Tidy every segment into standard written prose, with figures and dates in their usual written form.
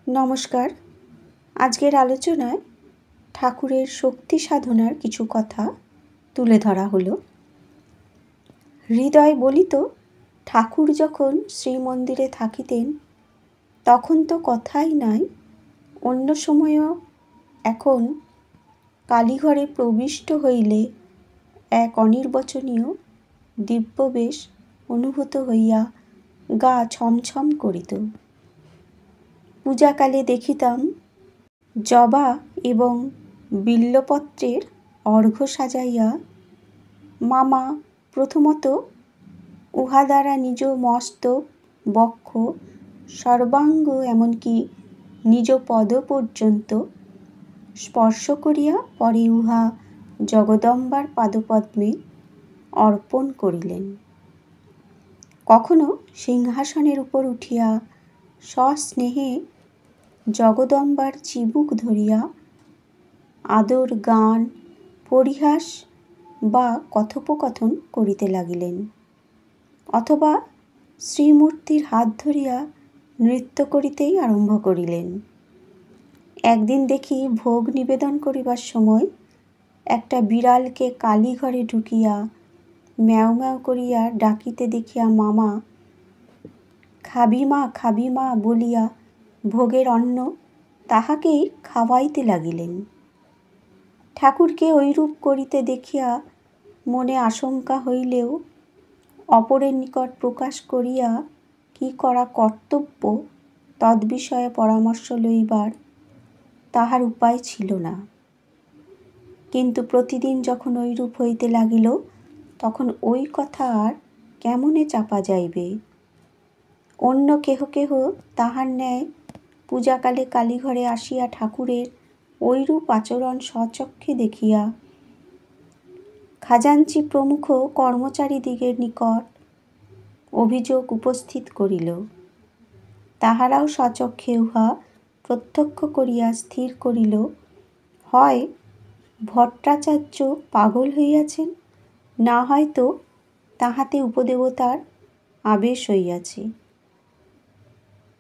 নমস্কার। আজকের আলোচনায় ঠাকুরের শক্তি সাধনার কিছু কথা তুলে ধরা হলো। হৃদয় বলিত, ঠাকুর যখন শ্রীমন্দিরে থাকিতেন তখন তো কথাই নাই, অন্য সময়ও এখন কালীঘরে প্রবিষ্ট হইলে এক অনির্বচনীয় দিব্যবেশ অনুভূত হইয়া গা ছমছম করিত। পূজাকালে দেখিতাম জবা এবং বিল্বপত্রের অর্ঘ্য সাজাইয়া মামা প্রথমত উহা দ্বারা নিজ মস্তক, বক্ষ, সর্বাঙ্গ এমনকি নিজ পদ পর্যন্ত স্পর্শ করিয়া পরে উহা জগদম্বার পাদপদ্মে অর্পণ করিলেন। কখনো সিংহাসনের উপর উঠিয়া সস্নেহে জগদম্বার চিবুক ধরিয়া আদর গান, পরিহাস বা কথোপকথন করিতে লাগিলেন, অথবা শ্রীমূর্তির হাত ধরিয়া নৃত্য করিতেই আরম্ভ করিলেন। একদিন দেখি ভোগ নিবেদন করিবার সময় একটা বিড়ালকে কালীঘরে ঢুকিয়া ম্যাও ম্যাও করিয়া ডাকিতে দেখিয়া মামা খাবি মা বলিয়া ভোগের অন্ন তাহাকেই খাওয়াইতে লাগিলেন। ঠাকুরকে ঐরূপ করিতে দেখিয়া মনে আশঙ্কা হইলেও অপরের নিকট প্রকাশ করিয়া কি করা কর্তব্য তদ্বিষয়ে পরামর্শ লইবার তাহার উপায় ছিল না। কিন্তু প্রতিদিন যখন ঐরূপ হইতে লাগিল তখন ওই কথা আর কেমনে চাপা যাইবে। অন্য কেহ তাহার ন্যায় পূজাকালে কালীঘরে আসিয়া ঠাকুরের ঐরূপ আচরণ স্বচক্ষে দেখিয়া খাজাঞ্চি প্রমুখ কর্মচারীদিগের নিকট অভিযোগ উপস্থিত করিল। তাহারাও স্বচক্ষে উহা প্রত্যক্ষ করিয়া স্থির করিল, হয় ভট্টাচার্য পাগল হইয়াছেন, না হয়তো তাহাতে উপদেবতার আবেশ হইয়াছে।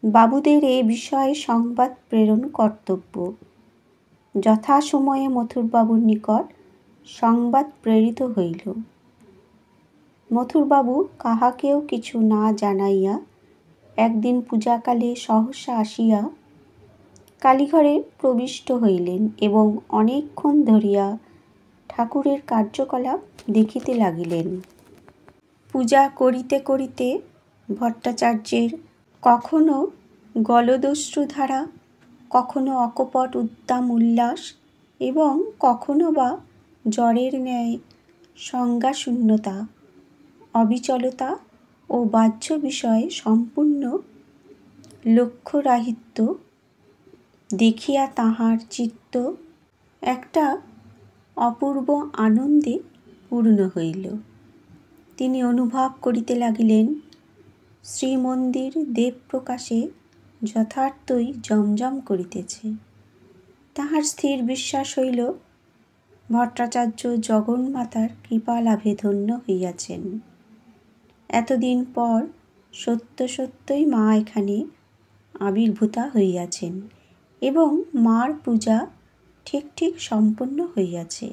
বাবুদের এ বিষয়ে সংবাদ প্রেরণ কর্তব্য। যথাসময়ে মথুরবাবুর নিকট সংবাদ প্রেরিত হইল। মথুরবাবু কাহাকেও কিছু না জানাইয়া একদিন পূজাকালে সহসা আসিয়া কালীঘরে প্রবিষ্ট হইলেন এবং অনেকক্ষণ ধরিয়া ঠাকুরের কার্যকলাপ দেখিতে লাগিলেন। পূজা করিতে করিতে ভট্টাচার্যের কখনো গলদশ্রুধারা, কখনো অকপট উদ্দাম উল্লাস এবং কখনো বা জ্বরের ন্যায় সংজ্ঞাশূন্যতা, অবিচলতা ও বাহ্য বিষয়ে সম্পূর্ণ লক্ষ্যরাহিত্য দেখিয়া তাঁহার চিত্ত একটা অপূর্ব আনন্দে পূর্ণ হইল। তিনি অনুভব করিতে লাগিলেন শ্রীমন্দির দেবপ্রকাশে যথার্থই জমজম করিতেছে। তাহার স্থির বিশ্বাস হইল ভট্টাচার্য জগন্মাতার কৃপালাভে ধন্য হইয়াছেন। এতদিন পর সত্যই মা এখানে আবির্ভূতা হইয়াছেন এবং মার পূজা ঠিক সম্পন্ন হইয়াছে।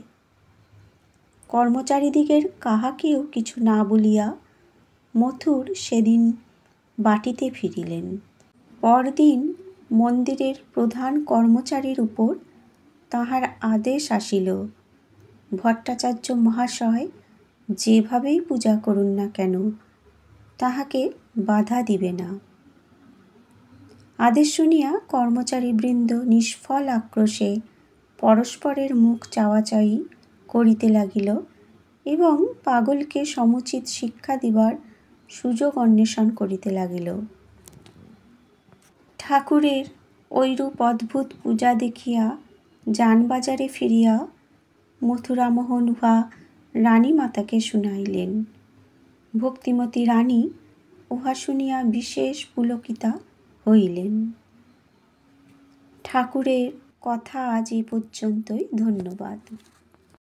কর্মচারীদিগের কাহাকেও কিছু না বলিয়া মথুর সেদিন বাটিতে ফিরিলেন। পরদিন মন্দিরের প্রধান কর্মচারীর উপর তাহার আদেশ আসিল, ভট্টাচার্য মহাশয় যেভাবেই পূজা করুন না কেন তাহাকে বাধা দিবে না। আদেশ শুনিয়া কর্মচারীবৃন্দ নিষ্ফল আক্রোশে পরস্পরের মুখ চাওয়াচাওয়ি করিতে লাগিল এবং পাগলকে সমুচিত শিক্ষা দিবার সুযোগ অন্বেষণ করিতে লাগিল। ঠাকুরের ঐরূপ অদ্ভুত পূজা দেখিয়া যানবাজারে ফিরিয়া মথুরামোহন উহা রানীমাতাকে শুনাইলেন। ভক্তিমতী রানী উহা শুনিয়া বিশেষ পুলকিতা হইলেন। ঠাকুরের কথা আজ এই পর্যন্তই। ধন্যবাদ।